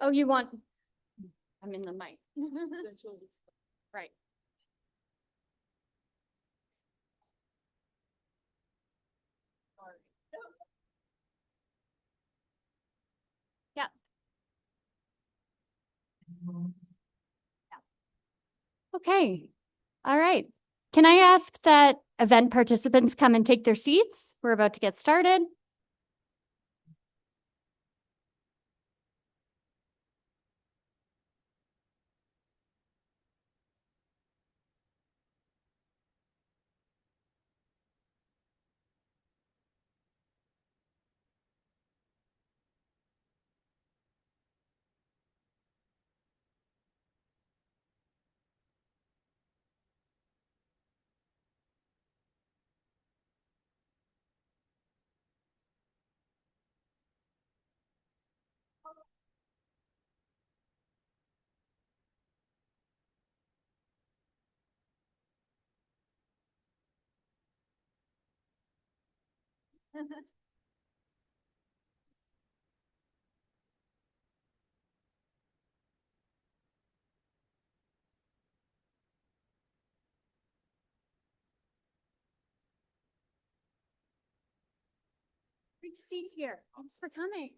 Oh, you want, I'm in the mic. Right. Yeah. Okay. All right. Can I ask that event participants come and take their seats? We're about to get started. Great to see you here. Thanks for coming.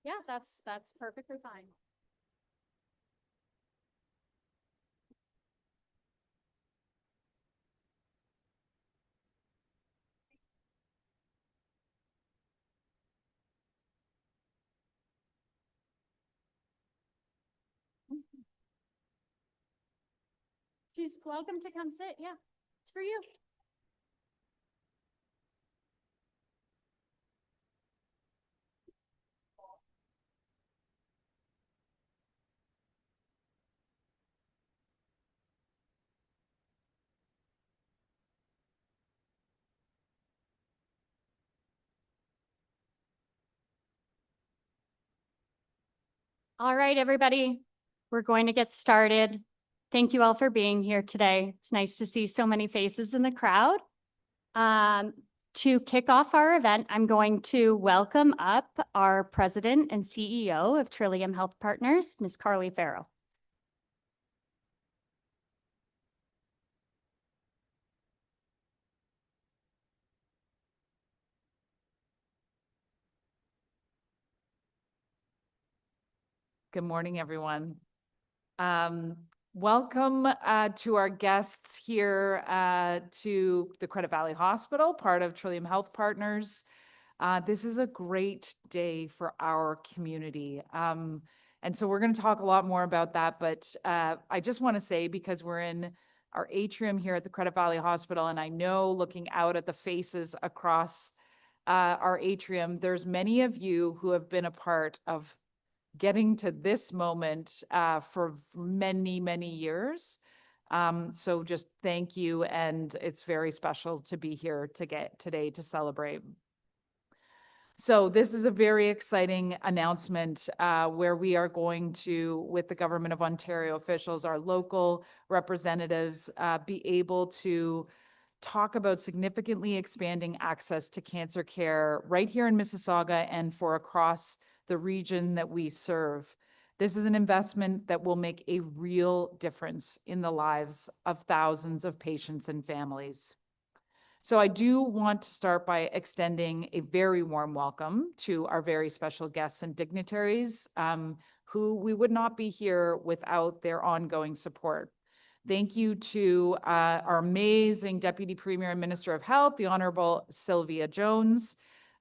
Yeah, that's perfectly fine. She's welcome to come sit. Yeah, it's for you. All right, everybody, we're going to get started. Thank you all for being here today. It's nice to see so many faces in the crowd. To kick off our event, I'm going to welcome up our President and CEO of Trillium Health Partners, Ms. Carly Farrow. Good morning, everyone. Welcome to our guests here to the Credit Valley Hospital, part of Trillium Health Partners. This is a great day for our community. And so we're going to talk a lot more about that, but I just want to say, because we're in our atrium here at the Credit Valley Hospital, and I know looking out at the faces across our atrium, there's many of you who have been a part of getting to this moment for many, many years. So just thank you. And it's very special to be here today to celebrate. So this is a very exciting announcement where we are going to, with the Government of Ontario officials, our local representatives, be able to talk about significantly expanding access to cancer care right here in Mississauga and for across the region that we serve. This is an investment that will make a real difference in the lives of thousands of patients and families. So I do want to start by extending a very warm welcome to our very special guests and dignitaries who we would not be here without their ongoing support. Thank you to our amazing Deputy Premier and Minister of Health, the Honorable Sylvia Jones,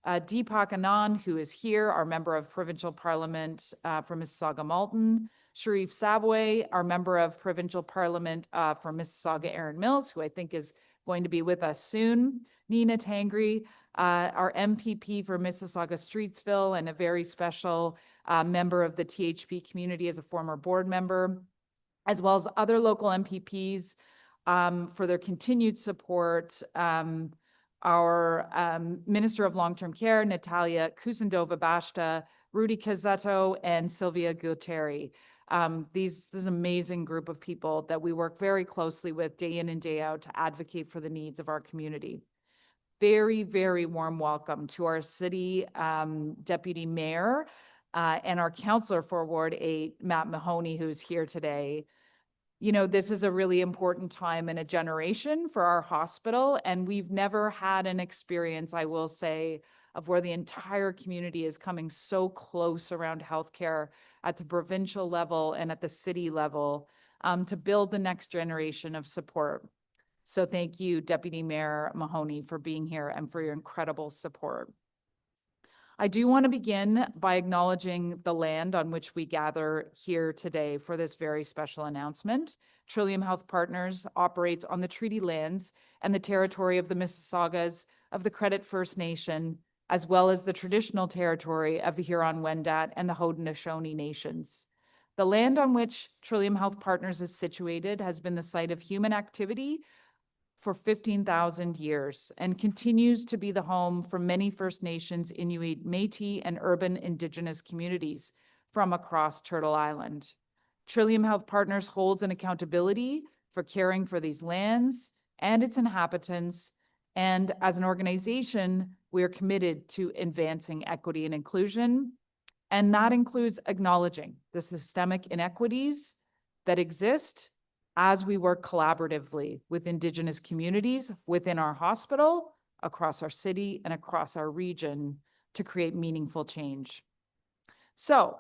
Deepak Anand, who is here, our Member of Provincial Parliament for Mississauga-Malton, Sharif Sabwe, our Member of Provincial Parliament for Mississauga-Erin Mills, who I think is going to be with us soon, Nina Tangri, our MPP for Mississauga-Streetsville, and a very special member of the THP community as a former board member, as well as other local MPPs for their continued support. Our Minister of Long-Term Care, Natalia Kusendova-Bashta, Rudy Cazzetto, and Sylvia Gualtieri. This amazing group of people that we work very closely with day in and day out to advocate for the needs of our community. Very, very warm welcome to our city deputy mayor, and our counselor for Ward 8, Matt Mahoney, who's here today. You know, this is a really important time in a generation for our hospital, and we've never had an experience, I will say, of where the entire community is coming so close around healthcare at the provincial level and at the city level to build the next generation of support. So thank you, Deputy Mayor Mahoney, for being here and for your incredible support. I do want to begin by acknowledging the land on which we gather here today for this very special announcement. Trillium Health Partners operates on the treaty lands and the territory of the Mississaugas of the Credit First Nation, as well as the traditional territory of the Huron-Wendat and the Haudenosaunee nations. The land on which Trillium Health Partners is situated has been the site of human activity for 15,000 years and continues to be the home for many First Nations, Inuit, Métis, and urban Indigenous communities from across Turtle Island. Trillium Health Partners holds an accountability for caring for these lands and its inhabitants, and as an organization, we are committed to advancing equity and inclusion, and that includes acknowledging the systemic inequities that exist as we work collaboratively with Indigenous communities within our hospital, across our city, and across our region to create meaningful change. So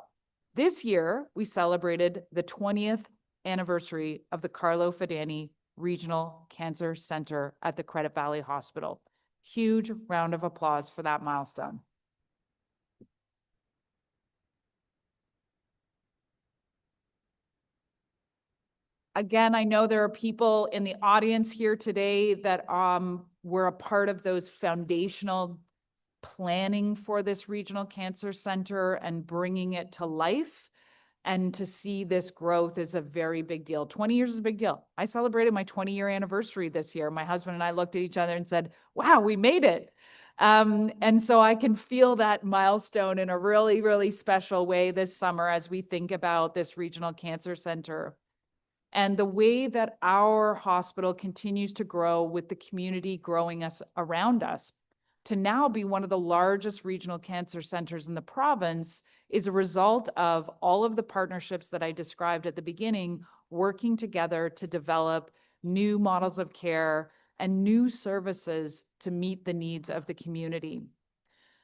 this year, we celebrated the 20th anniversary of the Carlo Fidani Regional Cancer Center at the Credit Valley Hospital. Huge round of applause for that milestone. Again, I know there are people in the audience here today that were a part of those foundational planning for this regional cancer center and bringing it to life. And to see this growth is a very big deal. 20 years is a big deal. I celebrated my 20-year anniversary this year. My husband and I looked at each other and said, wow, we made it. And so I can feel that milestone in a really, really special way this summer as we think about this regional cancer center. And the way that our hospital continues to grow with the community growing us around us to now be one of the largest regional cancer centers in the province is a result of all of the partnerships that I described at the beginning, working together to develop new models of care and new services to meet the needs of the community.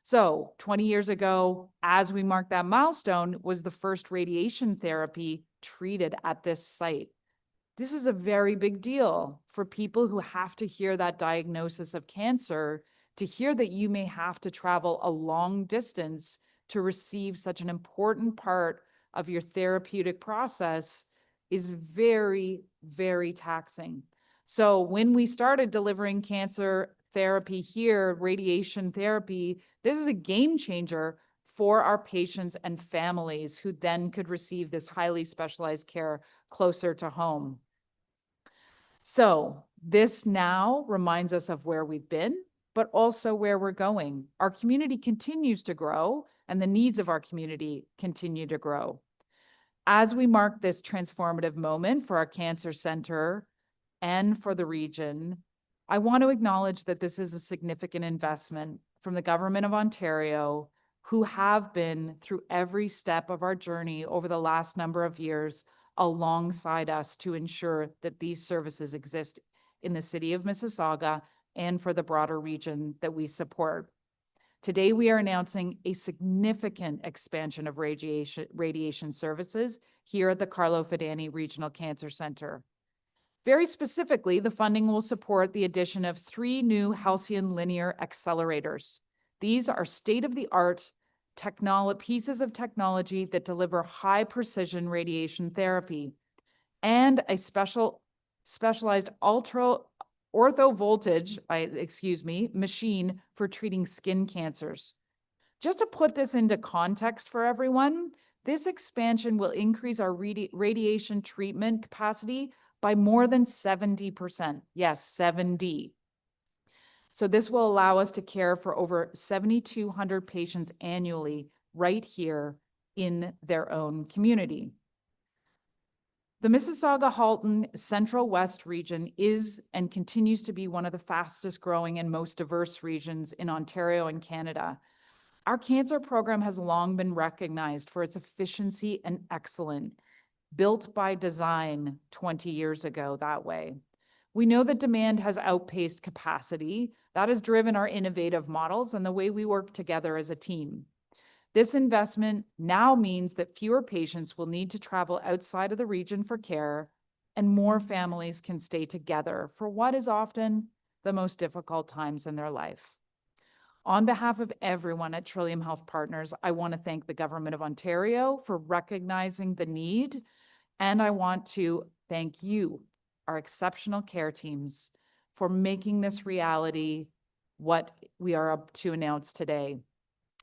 So 20 years ago, as we marked that milestone, was the first radiation therapy treated at this site. This is a very big deal for people who have to hear that diagnosis of cancer, to hear that you may have to travel a long distance to receive such an important part of your therapeutic process is very, very taxing. So when we started delivering cancer therapy here, radiation therapy, this is a game changer for our patients and families who then could receive this highly specialized care closer to home. So this now reminds us of where we've been, but also where we're going. Our community continues to grow and the needs of our community continue to grow. As we mark this transformative moment for our cancer center and for the region, I want to acknowledge that this is a significant investment from the Government of Ontario, who have been through every step of our journey over the last number of years alongside us to ensure that these services exist in the city of Mississauga and for the broader region that we support. Today, we are announcing a significant expansion of radiation services here at the Carlo Fidani Regional Cancer Center. Very specifically, the funding will support the addition of 3 new Halcyon linear accelerators. These are state-of-the-art pieces of technology that deliver high-precision radiation therapy and a specialized orthovoltage machine for treating skin cancers. Just to put this into context for everyone, this expansion will increase our radiation treatment capacity by more than 70%. Yes, 70. So this will allow us to care for over 7,200 patients annually right here in their own community. The Mississauga-Halton Central West region is and continues to be one of the fastest growing and most diverse regions in Ontario and Canada. Our cancer program has long been recognized for its efficiency and excellence, built by design 20 years ago that way. We know that demand has outpaced capacity. That has driven our innovative models and the way we work together as a team. This investment now means that fewer patients will need to travel outside of the region for care, and more families can stay together for what is often the most difficult times in their life. On behalf of everyone at Trillium Health Partners, I want to thank the Government of Ontario for recognizing the need, and I want to thank you, our exceptional care teams, for making this reality what we are up to announce today.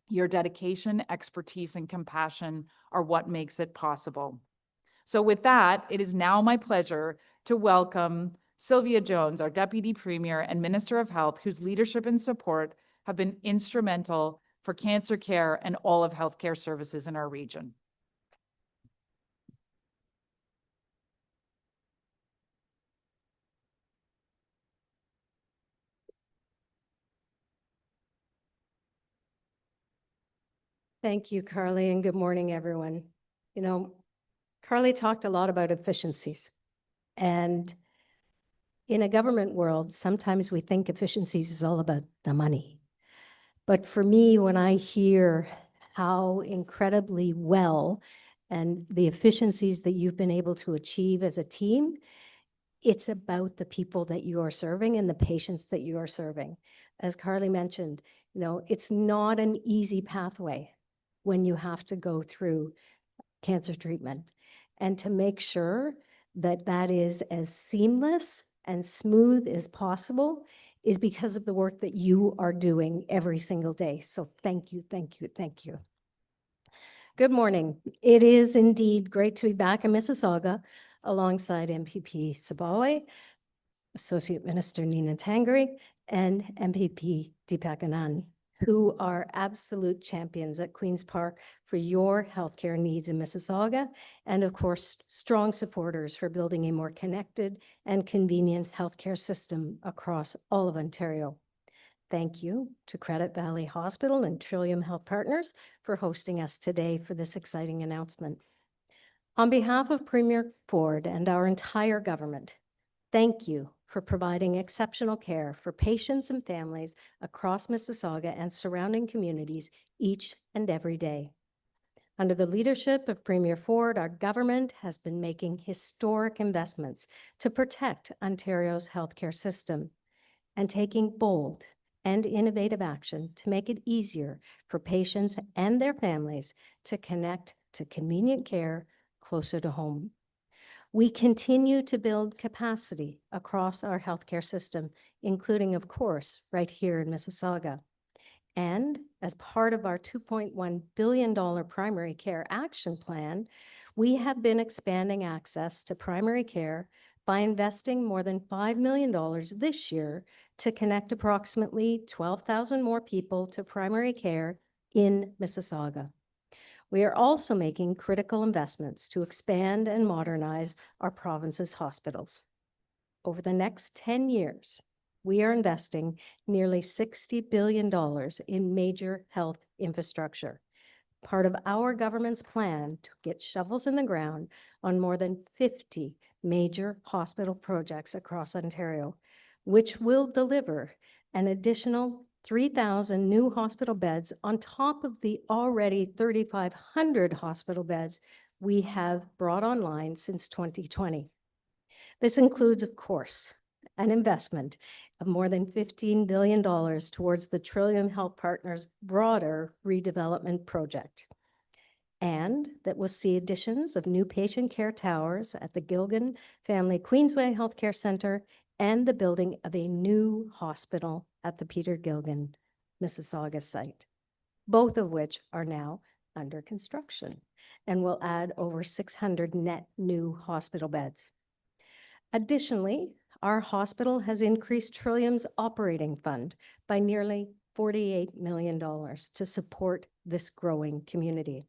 Your dedication, expertise, and compassion are what makes it possible. So with that, it is now my pleasure to welcome Sylvia Jones, our Deputy Premier and Minister of Health, whose leadership and support have been instrumental for cancer care and all of healthcare services in our region. Thank you, Carly, and good morning, everyone. You know, Carly talked a lot about efficiencies. And in a government world, sometimes we think efficiencies is all about the money. But for me, when I hear how incredibly well and the efficiencies that you've been able to achieve as a team, it's about the people that you are serving and the patients that you are serving. As Carly mentioned, you know, it's not an easy pathway when you have to go through cancer treatment. And to make sure that that is as seamless and smooth as possible is because of the work that you are doing every single day. So thank you, thank you, thank you. Good morning. It is indeed great to be back in Mississauga alongside MPP Sabawy, Associate Minister Nina Tangri, and MPP Deepak Anand, who are absolute champions at Queen's Park for your healthcare needs in Mississauga, and of course, strong supporters for building a more connected and convenient healthcare system across all of Ontario. Thank you to Credit Valley Hospital and Trillium Health Partners for hosting us today for this exciting announcement. On behalf of Premier Ford and our entire government, thank you for providing exceptional care for patients and families across Mississauga and surrounding communities each and every day. Under the leadership of Premier Ford, our government has been making historic investments to protect Ontario's healthcare system and taking bold and innovative action to make it easier for patients and their families to connect to convenient care closer to home. We continue to build capacity across our healthcare system, including, of course, right here in Mississauga. And as part of our $2.1 billion primary care action plan, we have been expanding access to primary care by investing more than $5 million this year to connect approximately 12,000 more people to primary care in Mississauga. We are also making critical investments to expand and modernize our province's hospitals. Over the next 10 years, we are investing nearly $60 billion in major health infrastructure, part of our government's plan to get shovels in the ground on more than 50 major hospital projects across Ontario, which will deliver an additional 3,000 new hospital beds on top of the already 3,500 hospital beds we have brought online since 2020. This includes, of course, an investment of more than $15 billion towards the Trillium Health Partners' broader redevelopment project. And that will see additions of new patient care towers at the Gilgan Family Queensway Healthcare Center and the building of a new hospital at the Peter Gilgan, Mississauga site, both of which are now under construction and will add over 600 net new hospital beds. Additionally, our hospital has increased Trillium's operating fund by nearly $48 million to support this growing community.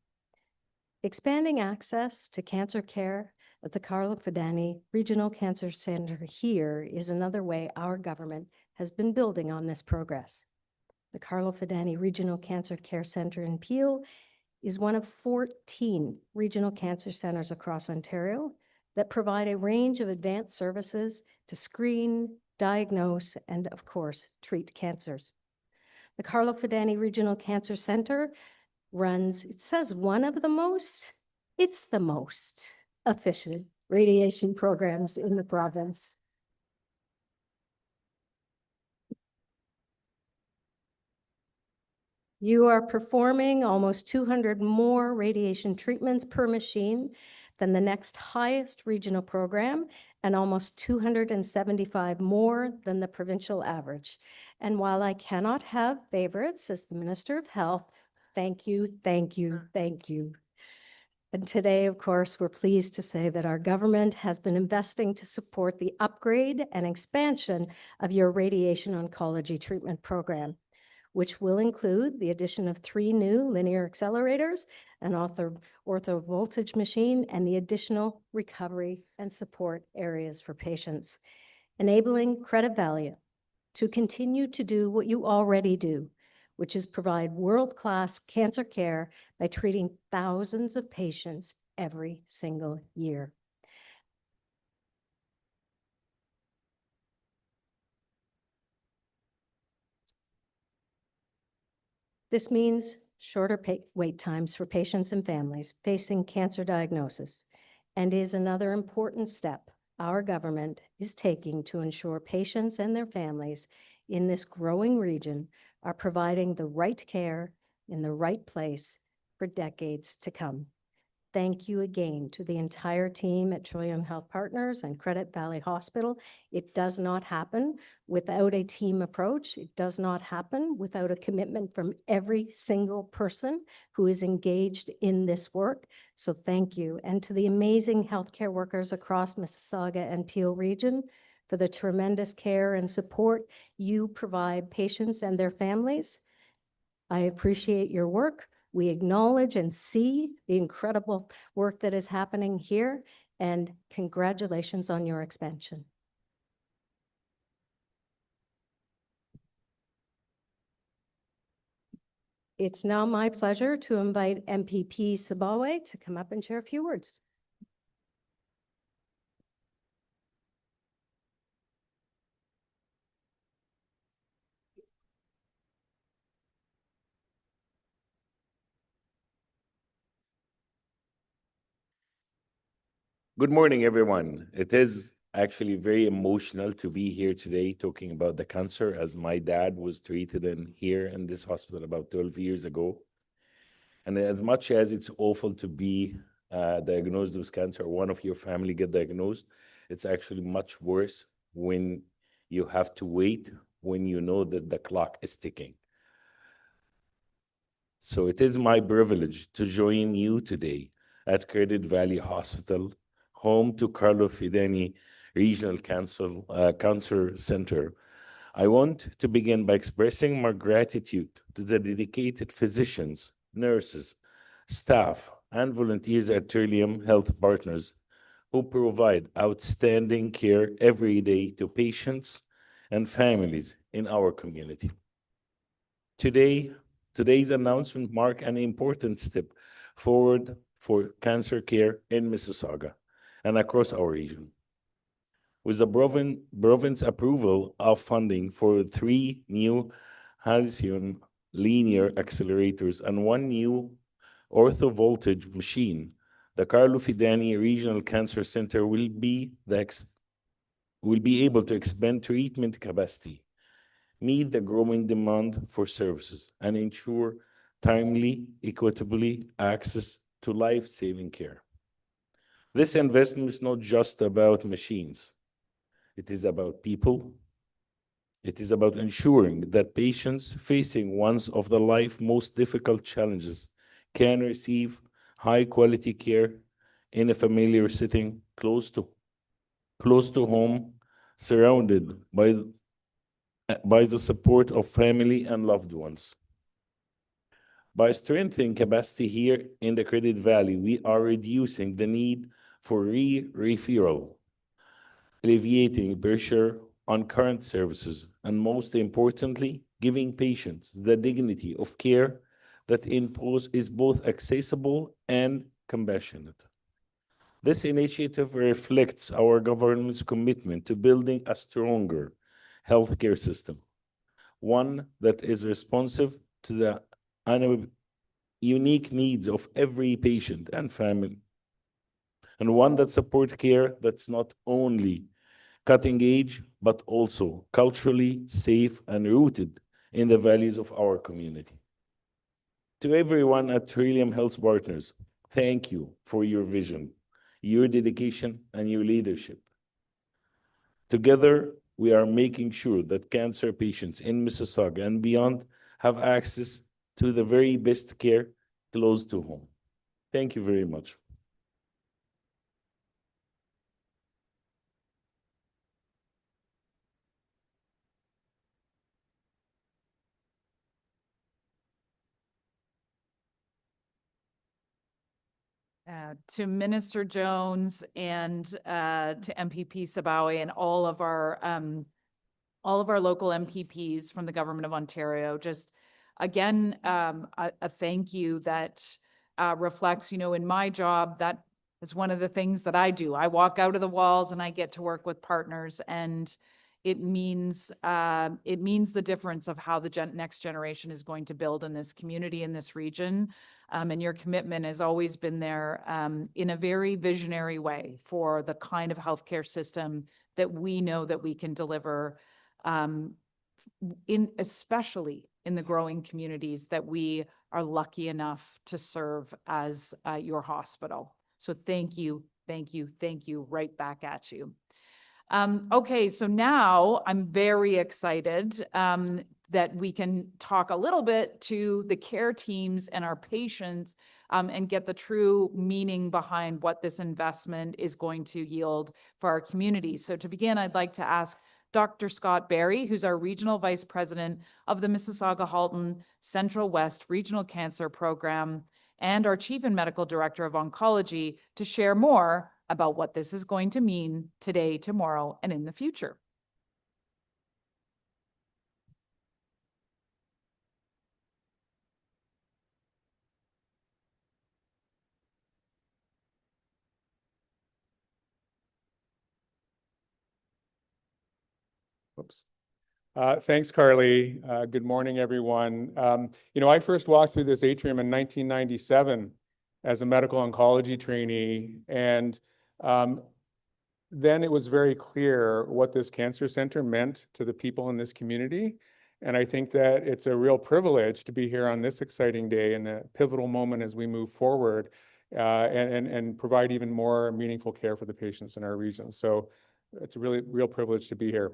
Expanding access to cancer care at the Carlo Fidani Regional Cancer Center here is another way our government has been building on this progress. The Carlo Fidani Regional Cancer Care Center in Peel is one of 14 regional cancer centers across Ontario that provide a range of advanced services to screen, diagnose, and of course, treat cancers. The Carlo Fidani Regional Cancer Center runs, it says one of the most, it's the most efficient radiation programs in the province. You are performing almost 200 more radiation treatments per machine than the next highest regional program, and almost 275 more than the provincial average. And while I cannot have favorites as the Minister of Health, thank you, thank you, thank you. And today, of course, we're pleased to say that our government has been investing to support the upgrade and expansion of your radiation oncology treatment program, which will include the addition of 3 new linear accelerators, an ortho voltage machine, and the additional recovery and support areas for patients, enabling Credit Valley to continue to do what you already do, which is provide world-class cancer care by treating thousands of patients every single year. This means shorter wait times for patients and families facing cancer diagnosis, and is another important step our government is taking to ensure patients and their families in this growing region are providing the right care in the right place for decades to come. Thank you again to the entire team at Trillium Health Partners and Credit Valley Hospital. It does not happen without a team approach. It does not happen without a commitment from every single person who is engaged in this work. So thank you. And to the amazing healthcare workers across Mississauga and Peel region for the tremendous care and support you provide patients and their families. I appreciate your work. We acknowledge and see the incredible work that is happening here, and congratulations on your expansion. It's now my pleasure to invite MPP Sabawe to come up and share a few words. Good morning, everyone. It is actually very emotional to be here today talking about the cancer, as my dad was treated here in this hospital about 12 years ago. And as much as it's awful to be diagnosed with cancer, or one of your family get diagnosed, it's actually much worse when you have to wait, when you know that the clock is ticking. So it is my privilege to join you today at Credit Valley Hospital, home to Carlo Fidani Regional Cancer Center. I want to begin by expressing my gratitude to the dedicated physicians, nurses, staff, and volunteers at Trillium Health Partners who provide outstanding care every day to patients and families in our community. Today's announcement marks an important step forward for cancer care in Mississauga and across our region. With the province approval of funding for 3 new halcyon linear accelerators and 1 new ortho voltage machine, the Carlo Fidani Regional Cancer Center will be able to expand treatment capacity, meet the growing demand for services, and ensure timely, equitably access to life-saving care. This investment is not just about machines. It is about people. It is about ensuring that patients facing one of the life's most difficult challenges can receive high-quality care in a familiar setting close to home, surrounded by the support of family and loved ones. By strengthening capacity here in the Credit Valley, we are reducing the need for referral, alleviating pressure on current services, and most importantly, giving patients the dignity of care that is both accessible and compassionate. This initiative reflects our government's commitment to building a stronger healthcare system, one that is responsive to the unique needs of every patient and family, and one that supports care that's not only cutting edge, but also culturally safe and rooted in the values of our community. To everyone at Trillium Health Partners, thank you for your vision, your dedication, and your leadership. Together, we are making sure that cancer patients in Mississauga and beyond have access to the very best care close to home. Thank you very much. To Minister Jones and to MPP Sabawi and all of our local MPPs from the Government of Ontario, just again, a thank you that reflects, in my job, that is one of the things that I do. I walk out of the walls and I get to work with partners, and it means the difference of how the next generation is going to build in this community, in this region. And your commitment has always been there in a very visionary way for the kind of healthcare system that we know that we can deliver, especially in the growing communities that we are lucky enough to serve as your hospital. So thank you, thank you, thank you, right back at you. Okay, so now I'm very excited that we can talk a little bit to the care teams and our patients and get the true meaning behind what this investment is going to yield for our community. So to begin, I'd like to ask Dr. Scott Barry, who's our Regional Vice President of the Mississauga-Halton Central West Regional Cancer Program and our Chief and Medical Director of Oncology, to share more about what this is going to mean today, tomorrow, and in the future. Oops. Thanks, Carly. Good morning, everyone. I first walked through this atrium in 1997 as a medical oncology trainee, and then it was very clear what this cancer center meant to the people in this community. And I think that it's a real privilege to be here on this exciting day and a pivotal moment as we move forward and provide even more meaningful care for the patients in our region. So it's a really real privilege to be here.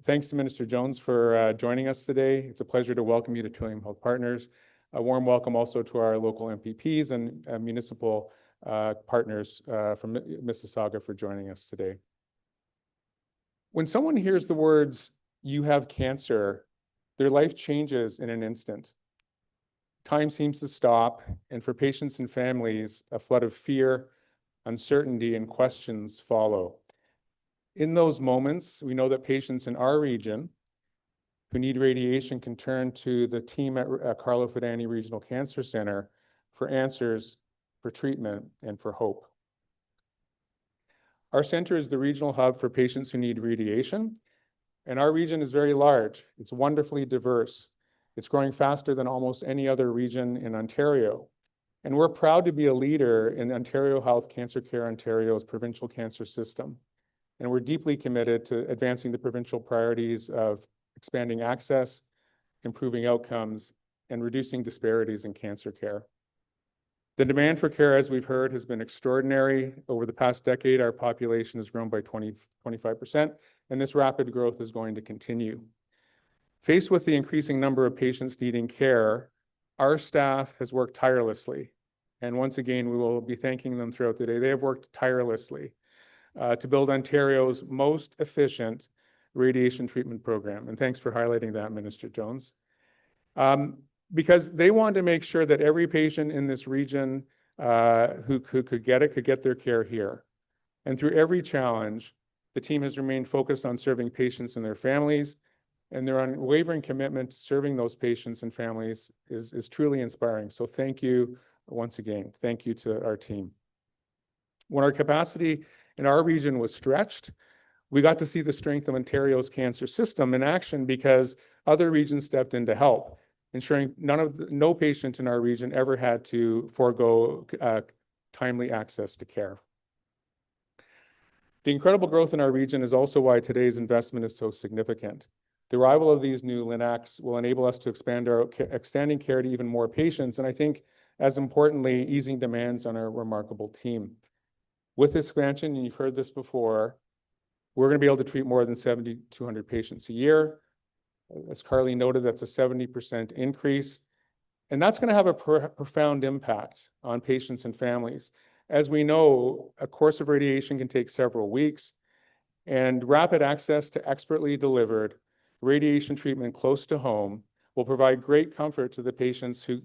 Thanks to Minister Jones for joining us today. It's a pleasure to welcome you to Trillium Health Partners. A warm welcome also to our local MPPs and municipal partners from Mississauga for joining us today. When someone hears the words, "You have cancer," their life changes in an instant. Time seems to stop, and for patients and families, a flood of fear, uncertainty, and questions follow. In those moments, we know that patients in our region who need radiation can turn to the team at Carlo Fidani Regional Cancer Center for answers, for treatment, and for hope. Our center is the regional hub for patients who need radiation, and our region is very large. It's wonderfully diverse. It's growing faster than almost any other region in Ontario. And we're proud to be a leader in Ontario Health Cancer Care Ontario's provincial cancer system. And we're deeply committed to advancing the provincial priorities of expanding access, improving outcomes, and reducing disparities in cancer care. The demand for care, as we've heard, has been extraordinary. Over the past decade, our population has grown by 25%, and this rapid growth is going to continue. Faced with the increasing number of patients needing care, our staff has worked tirelessly. And once again, we will be thanking them throughout the day. They have worked tirelessly to build Ontario's most efficient radiation treatment program. And thanks for highlighting that, Minister Jones. Because they want to make sure that every patient in this region who could get their care here. And through every challenge, the team has remained focused on serving patients and their families and their unwavering commitment to serving those patients and families is truly inspiring. So thank you once again. Thank you to our team. When our capacity in our region was stretched, we got to see the strength of Ontario's cancer system in action because other regions stepped in to help, ensuring no patient in our region ever had to forego timely access to care. The incredible growth in our region is also why today's investment is so significant. The arrival of these new LINACs will enable us to expand our extending care to even more patients, and I think, as importantly, easing demands on our remarkable team. With this expansion, and you've heard this before, we're going to be able to treat more than 7,200 patients a year. As Carly noted, that's a 70% increase, and that's going to have a profound impact on patients and families. As we know, a course of radiation can take several weeks, and rapid access to expertly delivered radiation treatment close to home will provide great comfort to the patients who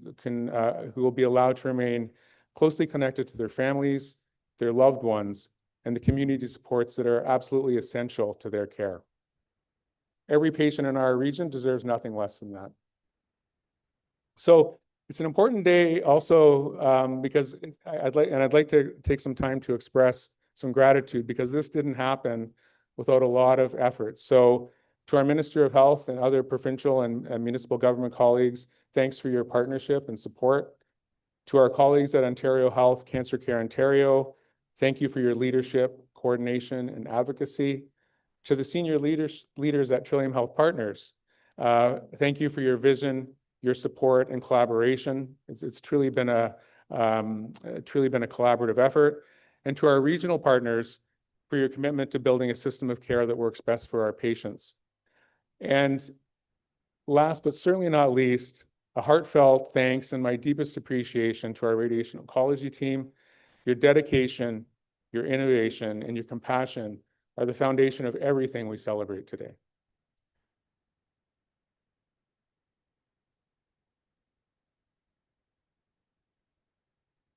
will be allowed to remain closely connected to their families, their loved ones, and the community supports that are absolutely essential to their care. Every patient in our region deserves nothing less than that. So it's an important day also because I'd like to take some time to express some gratitude because this didn't happen without a lot of effort. So to our Minister of Health and other provincial and municipal government colleagues, thanks for your partnership and support. To our colleagues at Ontario Health Cancer Care Ontario, thank you for your leadership, coordination, and advocacy. To the senior leaders at Trillium Health Partners, thank you for your vision, your support, and collaboration. It's truly been a collaborative effort. And to our regional partners, for your commitment to building a system of care that works best for our patients. And last but certainly not least, a heartfelt thanks and my deepest appreciation to our radiation oncology team. Your dedication, your innovation, and your compassion are the foundation of everything we celebrate today.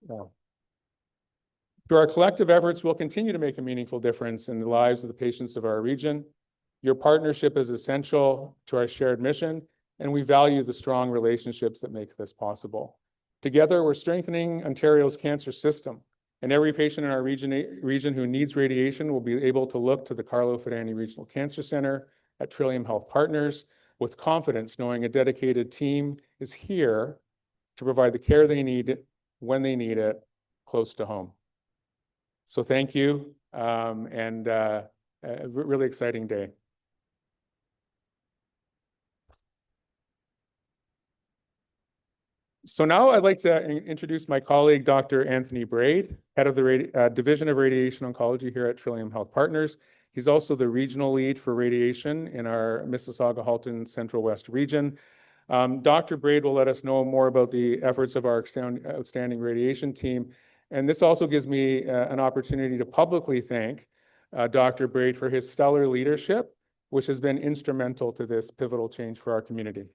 Wow. Through our collective efforts, we'll continue to make a meaningful difference in the lives of the patients of our region. Your partnership is essential to our shared mission, and we value the strong relationships that make this possible. Together, we're strengthening Ontario's cancer system, and every patient in our region who needs radiation will be able to look to the Carlo Fidani Regional Cancer Centre at Trillium Health Partners with confidence, knowing a dedicated team is here to provide the care they need when they need it, close to home. So thank you, and a really exciting day. So now I'd like to introduce my colleague, Dr. Anthony Braid, head of the Division of Radiation Oncology here at Trillium Health Partners. He's also the regional lead for radiation in our Mississauga-Halton Central West region. Dr. Braid will let us know more about the efforts of our outstanding radiation team. And this also gives me an opportunity to publicly thank Dr. Braid for his stellar leadership, which has been instrumental to this pivotal change for our community.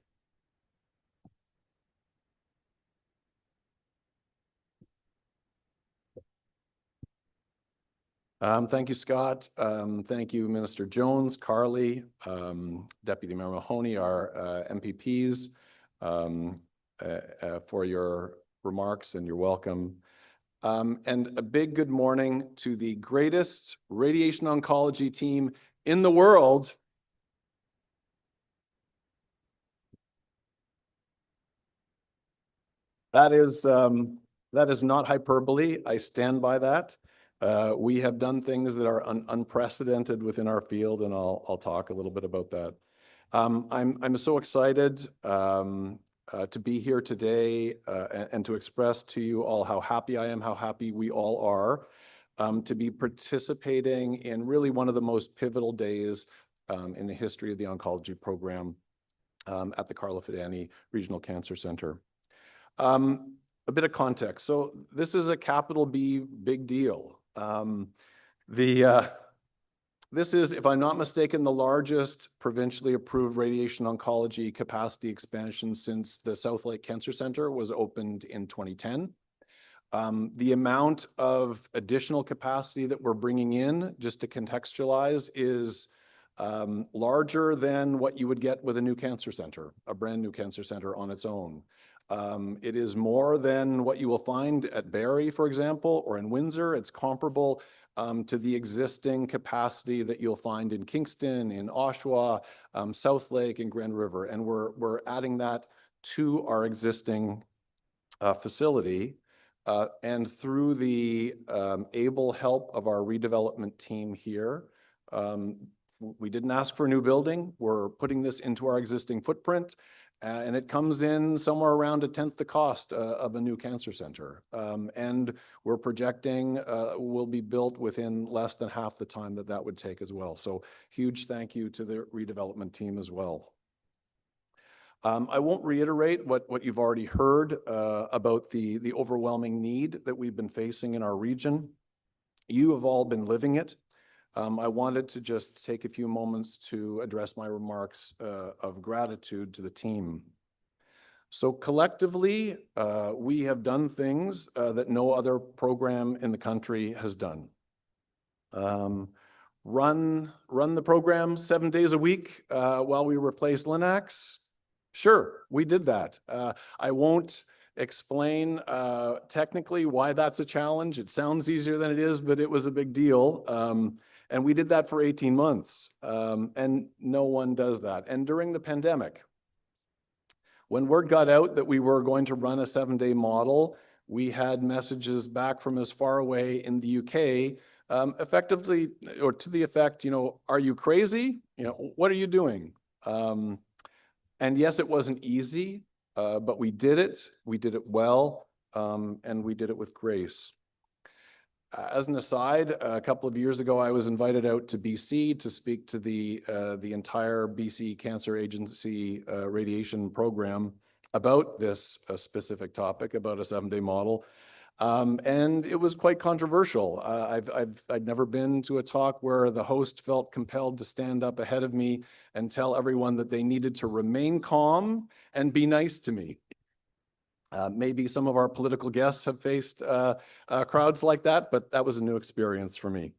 Thank you, Scott. Thank you, Minister Jones, Carly, Deputy Mayor Mahoney, our MPPs, for your remarks and your welcome. And a big good morning to the greatest radiation oncology team in the world. That is not hyperbole. I stand by that. We have done things that are unprecedented within our field, and I'll talk a little bit about that. I'm so excited to be here today and to express to you all how happy I am, how happy we all are to be participating in really one of the most pivotal days in the history of the oncology program at the Carlo Fidani Regional Cancer Centre. A bit of context. So this is a capital B big deal. This is, if I'm not mistaken, the largest provincially approved radiation oncology capacity expansion since the South Lake Cancer Centre was opened in 2010. The amount of additional capacity that we're bringing in, just to contextualize, is larger than what you would get with a new cancer center, a brand new cancer center on its own. It is more than what you will find at Barrie, for example, or in Windsor. It's comparable to the existing capacity that you'll find in Kingston, in Oshawa, South Lake, and Grand River. And we're adding that to our existing facility. And through the able help of our redevelopment team here, we didn't ask for a new building. We're putting this into our existing footprint, and it comes in somewhere around 1/10 the cost of a new cancer center. And we're projecting will be built within less than half the time that that would take as well. So huge thank you to the redevelopment team as well. I won't reiterate what you've already heard about the overwhelming need that we've been facing in our region. You have all been living it. I wanted to just take a few moments to address my remarks of gratitude to the team. So collectively, we have done things that no other program in the country has done. Run the program 7 days a week while we replace Linacs. Sure, we did that. I won't explain technically why that's a challenge. It sounds easier than it is, but it was a big deal. And we did that for 18 months, and no one does that. And during the pandemic, when word got out that we were going to run a 7-day model, we had messages back from as far away in the UK, effectively, or to the effect, are you crazy? What are you doing? And yes, it wasn't easy, but we did it. We did it well, and we did it with grace. As an aside, a couple of years ago, I was invited out to BC to speak to the entire BC Cancer Agency radiation program about this specific topic, about a 7-day model. And it was quite controversial. I'd never been to a talk where the host felt compelled to stand up ahead of me and tell everyone that they needed to remain calm and be nice to me. Maybe some of our political guests have faced crowds like that, but that was a new experience for me.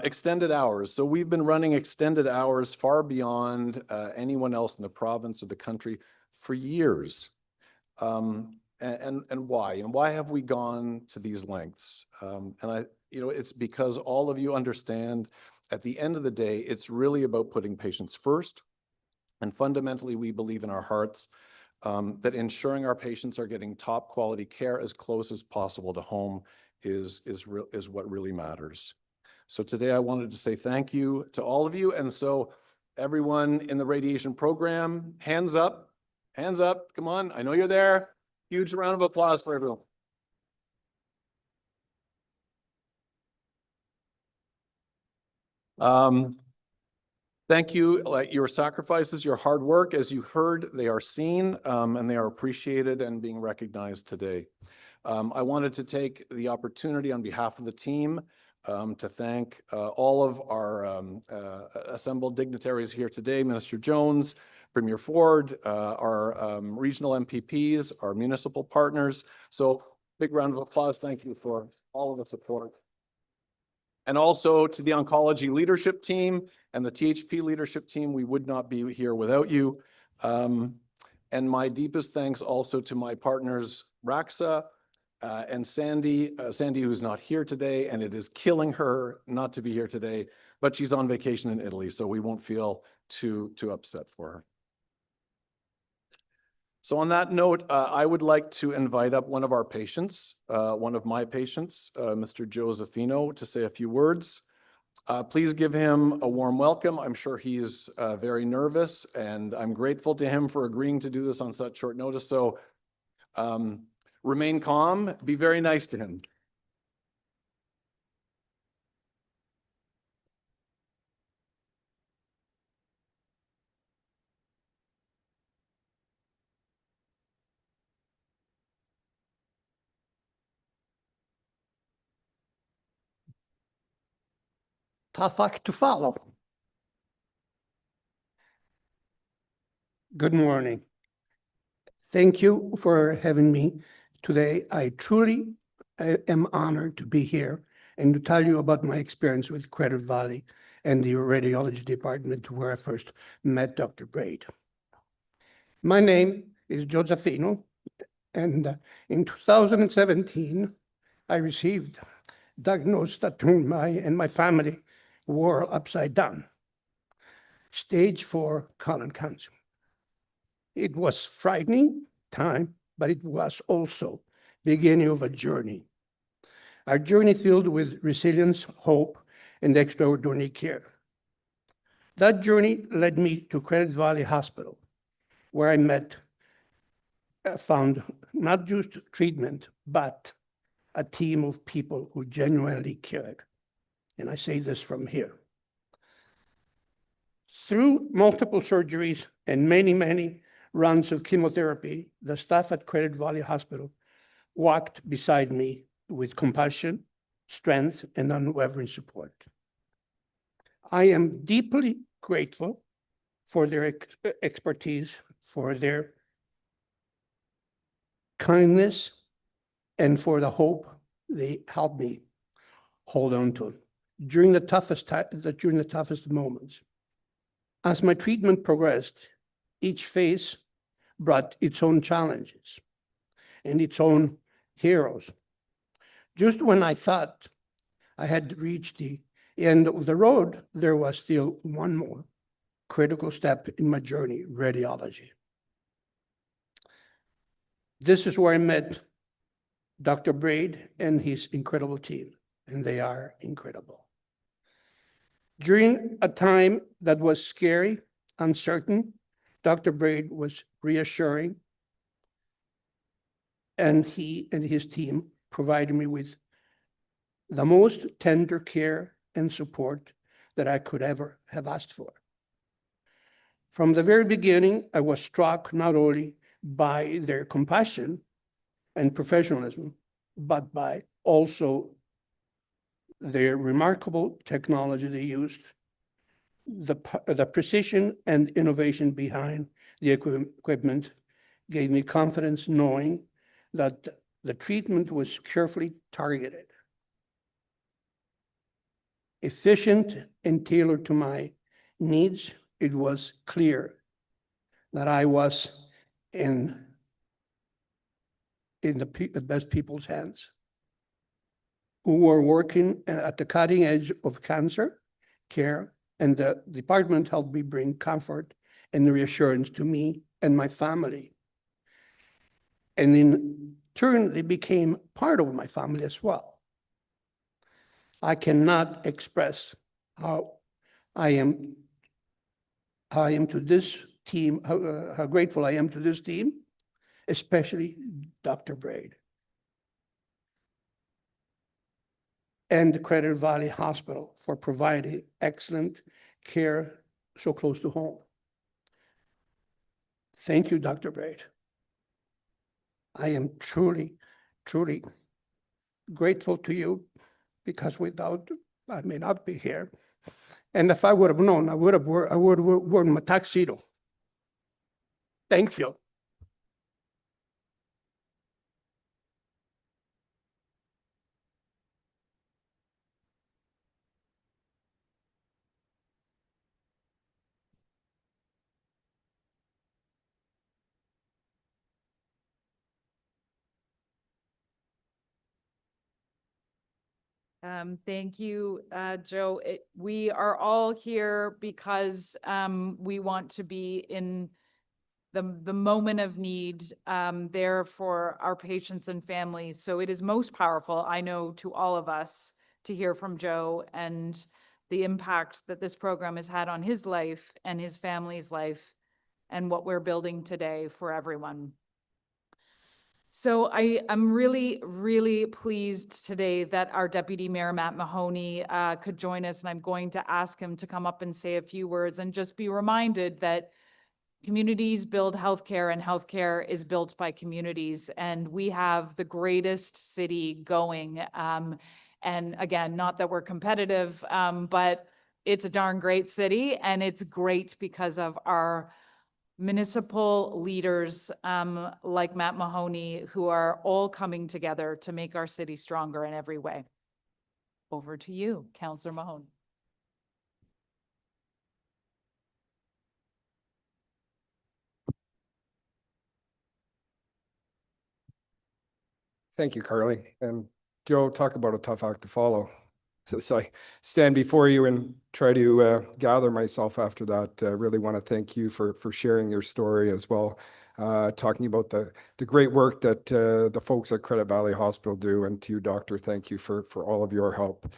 Extended hours. So we've been running extended hours far beyond anyone else in the province or the country for years. And why? And why have we gone to these lengths? It's because all of you understand at the end of the day, it's really about putting patients first. And fundamentally, we believe in our hearts that ensuring our patients are getting top quality care as close as possible to home is what really matters. So today I wanted to say thank you to all of you. And so everyone in the radiation program, hands up, come on, I know you're there. Huge round of applause for everyone. Thank you. Your sacrifices, your hard work, as you heard, they are seen and they are appreciated and being recognized today. I wanted to take the opportunity on behalf of the team to thank all of our assembled dignitaries here today, Minister Jones, Premier Ford, our regional MPPs, our municipal partners. So big round of applause. Thank you for all of the support. And also to the oncology leadership team and the THP leadership team. We would not be here without you. And my deepest thanks also to my partners, Raxa and Sandy, who's not here today, and it is killing her not to be here today, but she's on vacation in Italy, so we won't feel too upset for her. So on that note, I would like to invite up one of our patients, one of my patients, Mr. Josephino, to say a few words. Please give him a warm welcome. I'm sure he's very nervous, and I'm grateful to him for agreeing to do this on such short notice. So remain calm, be very nice to him. Tough act to follow. Good morning. Thank you for having me today. I truly am honored to be here and to tell you about my experience with Credit Valley and the radiology department where I first met Dr. Braid. My name is Josephino, and in 2017, I received diagnosed that turned my family world upside down. Stage 4 colon cancer. It was frightening time, but it was also beginning of a journey. Our journey filled with resilience, hope, and extraordinary care. That journey led me to Credit Valley Hospital, where I found not just treatment, but a team of people who genuinely cared. And I say this from here. Through multiple surgeries and many runs of chemotherapy, the staff at Credit Valley Hospital walked beside me with compassion, strength, and unwavering support. I am deeply grateful for their expertise, for their kindness, and for the hope they helped me hold on to during the toughest moments. As my treatment progressed, each phase brought its own challenges and its own heroes. Just when I thought I had reached the end of the road, there was still one more critical step in my journey: radiology. This is where I met Dr. Braid and his incredible team, and they are incredible. During a time that was scary, uncertain, Dr. Braid was reassuring, and he and his team provided me with the most tender care and support that I could ever have asked for. From the very beginning, I was struck not only by their compassion and professionalism, but by also their remarkable technology they used, the precision and innovation behind the equipment gave me confidence knowing that the treatment was carefully targeted, efficient, and tailored to my needs. It was clear that I was in the best people's hands, who were working at the cutting edge of cancer care, and the department helped me bring comfort and reassurance to me and my family. And in turn, they became part of my family as well. I cannot express how I am to this team, how grateful I am to this team, especially Dr. Braid and the Credit Valley Hospital for providing excellent care so close to home. Thank you, Dr. Braid. I am truly grateful to you, because without, I may not be here. And if I would have known, I would have worn my tuxedo. Thank you. Thank you, Joe. We are all here because we want to be in the moment of need there for our patients and families. So it is most powerful, I know, to all of us to hear from Joe and the impact that this program has had on his life and his family's life and what we're building today for everyone. So I'm really pleased today that our Deputy Mayor, Matt Mahoney, could join us, and I'm going to ask him to come up and say a few words and just be reminded that communities build healthcare, and healthcare is built by communities, and we have the greatest city going. And again, not that we're competitive, but it's a darn great city, and it's great because of our municipal leaders like Matt Mahoney, who are all coming together to make our city stronger in every way. Over to you, Councillor Mahoney. Thank you, Carly. And Joe, talk about a tough act to follow. So I stand before you and try to gather myself after that. Really want to thank you for sharing your story as well. Talking about the great work that the folks at Credit Valley Hospital do, and to you, Doctor, thank you for all of your help.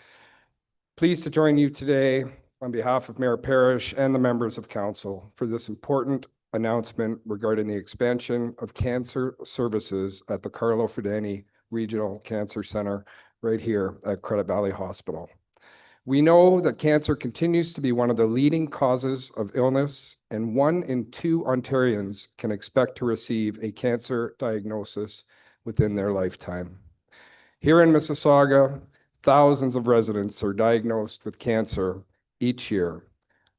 Pleased to join you today on behalf of Mayor Parrish and the members of council for this important announcement regarding the expansion of cancer services at the Carlo Fredani Regional Cancer Center right here at Credit Valley Hospital. We know that cancer continues to be one of the leading causes of illness, and 1 in 2 Ontarians can expect to receive a cancer diagnosis within their lifetime. Here in Mississauga, thousands of residents are diagnosed with cancer each year,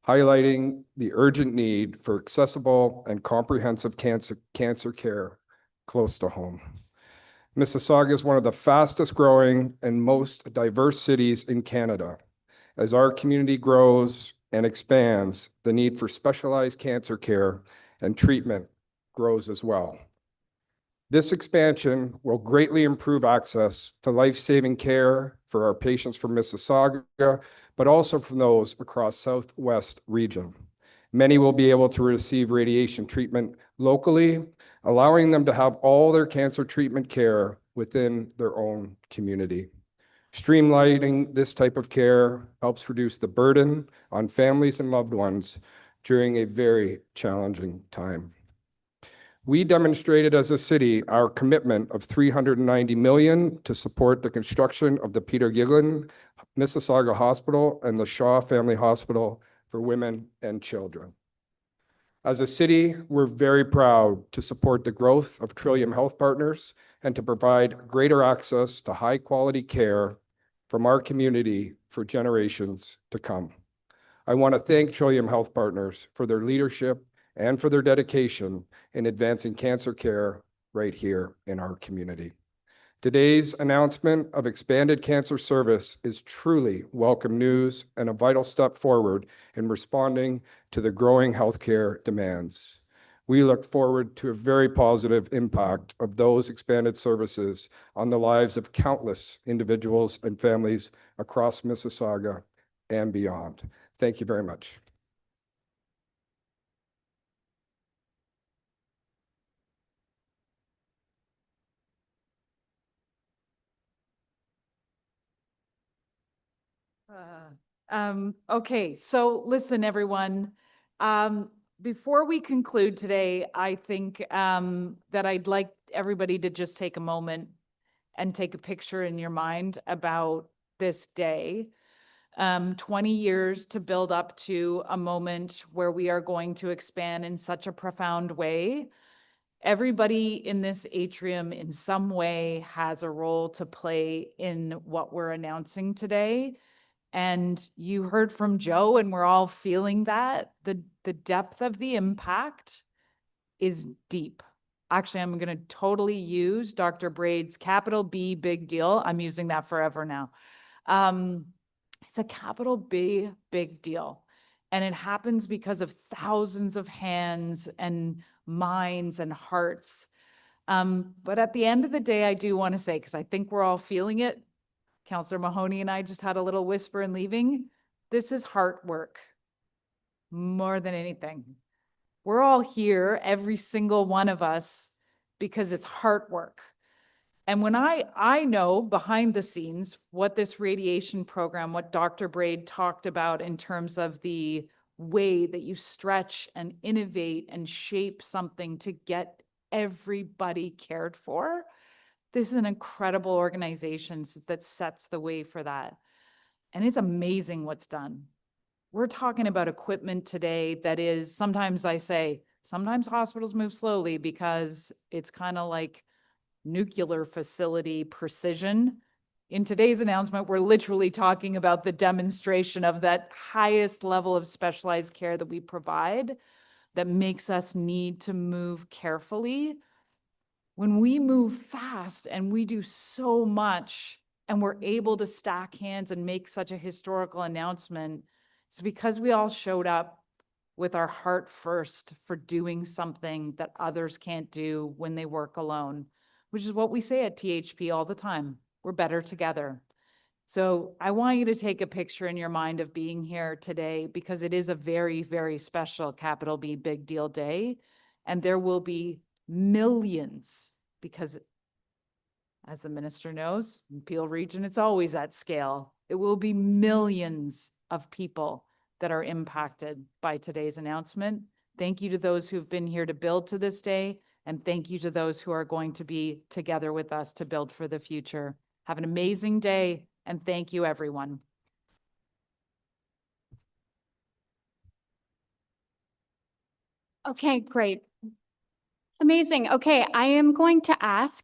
highlighting the urgent need for accessible and comprehensive cancer care close to home. Mississauga is one of the fastest growing and most diverse cities in Canada. As our community grows and expands, the need for specialized cancer care and treatment grows as well. This expansion will greatly improve access to life-saving care for our patients from Mississauga, but also from those across Southwest region. Many will be able to receive radiation treatment locally, allowing them to have all their cancer treatment care within their own community. Streamlining this type of care helps reduce the burden on families and loved ones during a very challenging time. We demonstrated as a city our commitment of $390 million to support the construction of the Peter Giglin Mississauga Hospital and the Shaw Family Hospital for women and children. As a city, we're very proud to support the growth of Trillium Health Partners and to provide greater access to high-quality care from our community for generations to come. I want to thank Trillium Health Partners for their leadership and for their dedication in advancing cancer care right here in our community. Today's announcement of expanded cancer service is truly welcome news and a vital step forward in responding to the growing healthcare demands. We look forward to a very positive impact of those expanded services on the lives of countless individuals and families across Mississauga and beyond. Thank you very much. Okay, so listen, everyone. Before we conclude today, I think that I'd like everybody to just take a moment and take a picture in your mind about this day. 20 years to build up to a moment where we are going to expand in such a profound way. Everybody in this atrium in some way has a role to play in what we're announcing today. And you heard from Joe, and we're all feeling that. The depth of the impact is deep. Actually, I'm going to totally use Dr. Braid's capital B big deal. I'm using that forever now. It's a capital B big deal. And it happens because of thousands of hands and minds and hearts. But at the end of the day, I do want to say, because I think we're all feeling it, Councillor Mahoney and I just had a little whisper in leaving. This is heart work more than anything. We're all here, every single one of us, because it's heart work. And when I know behind the scenes what this radiation program, what Dr. Braid talked about in terms of the way that you stretch and innovate and shape something to get everybody cared for, this is an incredible organization that sets the way for that. And it's amazing what's done. We're talking about equipment today that is, sometimes I say, sometimes hospitals move slowly because it's kind of like nuclear facility precision. In today's announcement, we're literally talking about the demonstration of that highest level of specialized care that we provide that makes us need to move carefully. When we move fast and we do so much and we're able to stack hands and make such a historical announcement, it's because we all showed up with our heart first for doing something that others can't do when they work alone. which is what we say at THP all the time. We're better together. So I want you to take a picture in your mind of being here today because it is a very, very special capital B Big Deal Day. And there will be millions because, as the minister knows, in Peel Region, it's always at scale. It will be millions of people that are impacted by today's announcement. Thank you to those who've been here to build to this day. And thank you to those who are going to be together with us to build for the future. Have an amazing day. And thank you, everyone. Okay, great. Amazing. Okay, I am going to ask